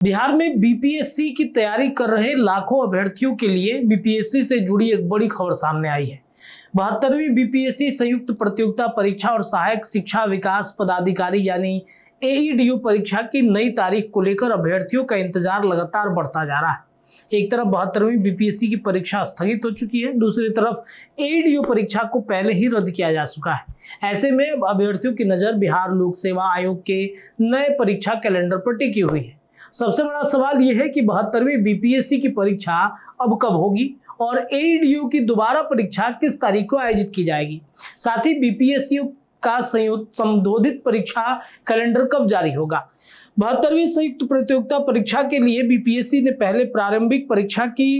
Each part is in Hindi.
बिहार में बीपीएससी की तैयारी कर रहे लाखों अभ्यर्थियों के लिए बीपीएससी से जुड़ी एक बड़ी खबर सामने आई है। 72वीं बीपीएससी संयुक्त प्रतियोगिता परीक्षा और सहायक शिक्षा विकास पदाधिकारी यानी एईडीओ परीक्षा की नई तारीख को लेकर अभ्यर्थियों का इंतजार लगातार बढ़ता जा रहा है। एक तरफ 72वीं बीपीएससी की परीक्षा स्थगित हो चुकी है, दूसरी तरफ एईडीओ परीक्षा को पहले ही रद्द किया जा चुका है। ऐसे में अभ्यर्थियों की नजर बिहार लोक सेवा आयोग के नए परीक्षा कैलेंडर पर टिकी हुई है। सबसे बड़ा सवाल यह है कि 72वीं बीपीएससी की परीक्षा अब कब होगी और एईडीओ की दोबारा परीक्षा किस तारीख को आयोजित की जाएगी। साथ ही बीपीएससी का संशोधित परीक्षा कैलेंडर कब जारी होगा। 72वीं संयुक्त प्रतियोगिता परीक्षा के लिए बीपीएससी ने पहले प्रारंभिक परीक्षा की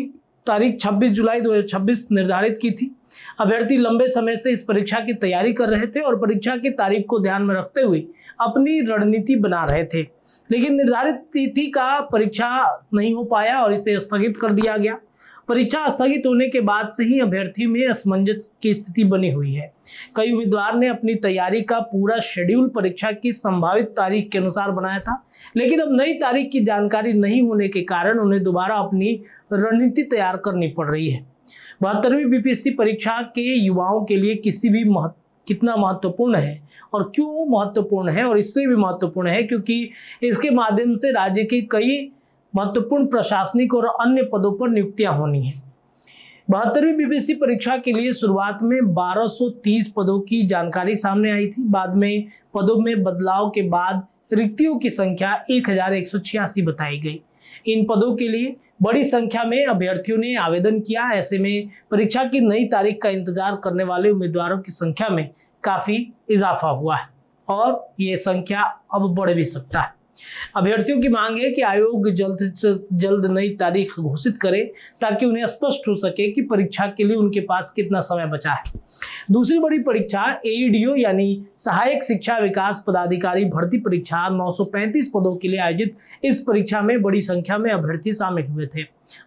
तारीख 26 जुलाई 2026 निर्धारित की थी। अभ्यर्थी लंबे समय से इस परीक्षा की तैयारी कर रहे थे और परीक्षा की तारीख को ध्यान में रखते हुए अपनी रणनीति बना रहे थे, लेकिन निर्धारित तिथि का परीक्षा नहीं हो पाया और इसे स्थगित कर दिया गया। परीक्षा स्थगित होने के बाद से ही अभ्यर्थियों में असमंजस की स्थिति बनी हुई है। कई उम्मीदवार ने अपनी तैयारी का पूरा शेड्यूल परीक्षा की संभावित तारीख के अनुसार बनाया था, लेकिन अब नई तारीख की जानकारी नहीं होने के कारण उन्हें दोबारा अपनी रणनीति तैयार करनी पड़ रही है। 72वीं बीपीएससी परीक्षा के युवाओं के लिए कितना महत्वपूर्ण है और क्यों महत्वपूर्ण है, और इसलिए भी महत्वपूर्ण है क्योंकि इसके माध्यम से राज्य के कई महत्वपूर्ण प्रशासनिक और अन्य पदों पर नियुक्तियां होनी है। 72वीं बीपीएससी परीक्षा के लिए शुरुआत में 1230 पदों की जानकारी सामने आई थी। बाद में पदों में बदलाव के बाद रिक्तियों की संख्या 1186 बताई गई। इन पदों के लिए बड़ी संख्या में अभ्यर्थियों ने आवेदन किया। ऐसे में परीक्षा की नई तारीख का इंतजार करने वाले उम्मीदवारों की संख्या में काफी इजाफा हुआ है और ये संख्या अब बढ़ भी सकता है। अभ्यर्थियों की मांग है कि आयोग जल्द से जल्द नई तारीख घोषित करे ताकि उन्हें स्पष्ट हो सके कि परीक्षा के लिए उनके पास कितना समय बचा है। दूसरी बड़ी परीक्षा एईडीओ यानी सहायक शिक्षा विकास पदाधिकारी भर्ती परीक्षा 935 पदों के लिए आयोजित इस परीक्षा में बड़ी संख्या में अभ्यर्थी शामिल हुए थे।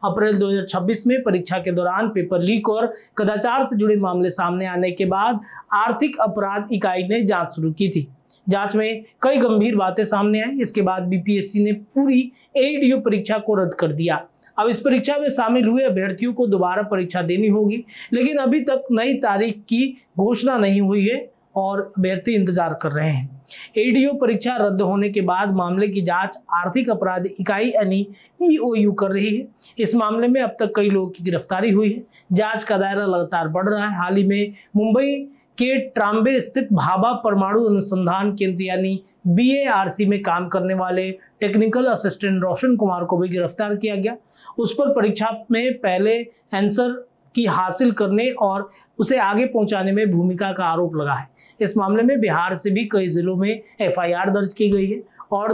अप्रैल 2026 में परीक्षा के दौरान पेपर लीक और कदाचार से जुड़े मामले सामने आने के बाद आर्थिक अपराध इकाई ने जांच शुरू की थी। जांच में कई गंभीर बातें सामने आई। इसके बाद बीपीएससी ने पूरी एईडीओ परीक्षा को रद्द कर दिया। अब इस परीक्षा में शामिल हुए अभ्यर्थियों को दोबारा परीक्षा देनी होगी, लेकिन अभी तक नई तारीख की घोषणा नहीं हुई है और अभ्यर्थी इंतजार कर रहे हैं। एईडीओ परीक्षा रद्द होने के बाद मामले की जांच आर्थिक अपराध इकाई यानी ईओयू कर रही है। इस मामले में अब तक कई लोगों की गिरफ्तारी हुई है। जांच का दायरा लगातार बढ़ रहा है। हाल ही में मुंबई के ट्राम्बे स्थित भाभा परमाणु अनुसंधान केंद्र यानी बीएआरसी में काम करने वाले टेक्निकल असिस्टेंट रोशन कुमार को भी गिरफ्तार किया गया। उस पर परीक्षा में पहले आंसर की हासिल करने और उसे आगे पहुंचाने में भूमिका का आरोप लगा है। इस मामले में बिहार से भी कई जिलों में एफआईआर दर्ज की गई है और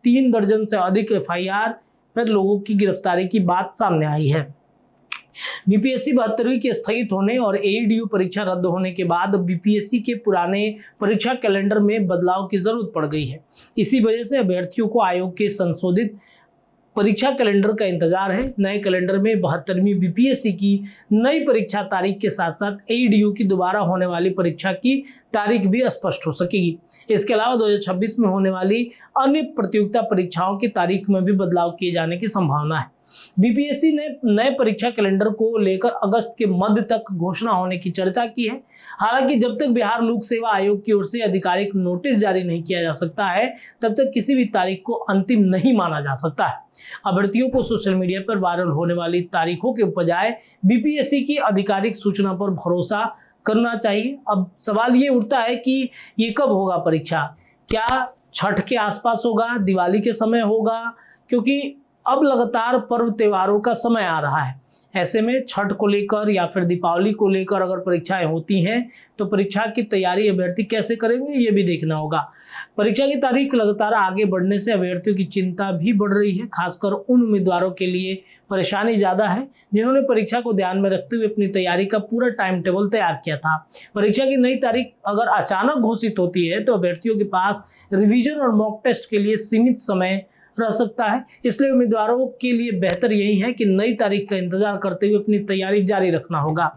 3 दर्जन से अधिक एफआईआर पर लोगों की गिरफ्तारी की बात सामने आई है। बीपीएससी 72वीं के स्थगित होने और एईडीओ परीक्षा रद्द होने के बाद बीपीएससी के पुराने परीक्षा कैलेंडर में बदलाव की जरूरत पड़ गई है। इसी वजह से अभ्यर्थियों को आयोग के संशोधित परीक्षा कैलेंडर का इंतजार है। नए कैलेंडर में 72वीं बीपीएससी की नई परीक्षा तारीख के साथ साथ एईडीओ की दोबारा होने वाली परीक्षा की तारीख भी स्पष्ट हो सकेगी। इसके अलावा 2026 में होने वाली अन्य प्रतियोगिता परीक्षाओं की तारीख में भी बदलाव किए जाने की संभावना है। बीपीएससी ने नए परीक्षा कैलेंडर को लेकर अगस्त के मध्य तक घोषणा होने की चर्चा की है। हालांकि जब तक बिहार लोक सेवा आयोग की ओर से आधिकारिक नोटिस जारी नहीं किया जा सकता है, तब तक किसी भी तारीख को अंतिम नहीं माना जा सकता है। अभ्यर्थियों को सोशल मीडिया पर वायरल होने वाली तारीखों के बजाय बीपीएससी की आधिकारिक सूचना पर भरोसा करना चाहिए। अब सवाल ये उठता है कि ये कब होगा परीक्षा? क्या छठ के आसपास होगा, दिवाली के समय होगा? क्योंकि अब लगातार पर्व त्योहारों का समय आ रहा है। ऐसे में छठ को लेकर या फिर दीपावली को लेकर अगर परीक्षाएं होती हैं तो परीक्षा की तैयारी अभ्यर्थी कैसे करेंगे, ये भी देखना होगा। परीक्षा की तारीख लगातार आगे बढ़ने से अभ्यर्थियों की चिंता भी बढ़ रही है। खासकर उन उम्मीदवारों के लिए परेशानी ज्यादा है जिन्होंने परीक्षा को ध्यान में रखते हुए अपनी तैयारी का पूरा टाइम टेबल तैयार किया था। परीक्षा की नई तारीख अगर अचानक घोषित होती है तो अभ्यर्थियों के पास रिवीजन और मॉक टेस्ट के लिए सीमित समय रह सकता है। इसलिए उम्मीदवारों के लिए बेहतर यही है कि नई तारीख का इंतजार करते हुए अपनी तैयारी जारी रखना होगा।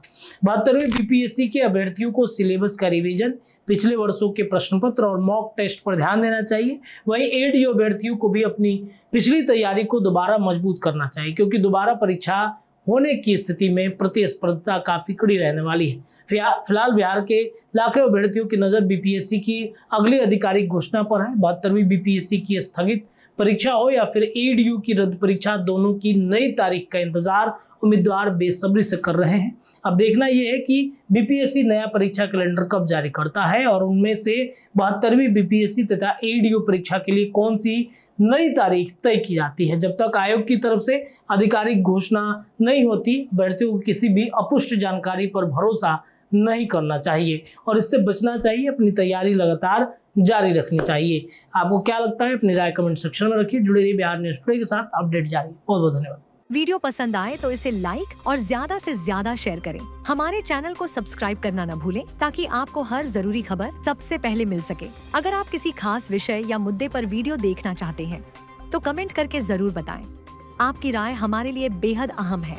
72वीं बीपीएससी के अभ्यर्थियों को सिलेबस का रिवीजन, पिछले वर्षों के प्रश्न पत्र और मॉक टेस्ट पर ध्यान देना चाहिए। वहीं एडीओ अभ्यर्थियों को भी अपनी पिछली तैयारी को दोबारा मजबूत करना चाहिए, क्योंकि दोबारा परीक्षा होने की स्थिति में प्रतिस्पर्धा काफी कड़ी रहने वाली है। फिलहाल बिहार के लाखों अभ्यर्थियों की नजर बीपीएससी की अगली आधिकारिक घोषणा पर है। 72वीं बीपीएससी की स्थगित परीक्षा हो या फिर एडीयू की रद्द परीक्षा, दोनों की नई तारीख का इंतजार उम्मीदवार बेसब्री से कर रहे हैं। अब देखना यह है कि बीपीएससी नया परीक्षा कैलेंडर कब जारी करता है और उनमें से 72वीं बीपीएससी तथा एडीयू परीक्षा के लिए कौन सी नई तारीख तय की जाती है। जब तक आयोग की तरफ से आधिकारिक घोषणा नहीं होती, अभ्यर्थियों को किसी भी अपुष्ट जानकारी पर भरोसा नहीं करना चाहिए और इससे बचना चाहिए। अपनी तैयारी लगातार जारी रखनी चाहिए। आपको क्या लगता है, अपनी राय कमेंट सेक्शन में रखिए। जुड़े रहिए बिहार न्यूज़ टुडे के साथ, अपडेट जारी। बहुत बहुत धन्यवाद। वीडियो पसंद आए तो इसे लाइक और ज्यादा से ज्यादा शेयर करें। हमारे चैनल को सब्सक्राइब करना न भूलें ताकि आपको हर जरूरी खबर सबसे पहले मिल सके। अगर आप किसी खास विषय या मुद्दे पर वीडियो देखना चाहते हैं तो कमेंट करके जरूर बताएं। आपकी राय हमारे लिए बेहद अहम है।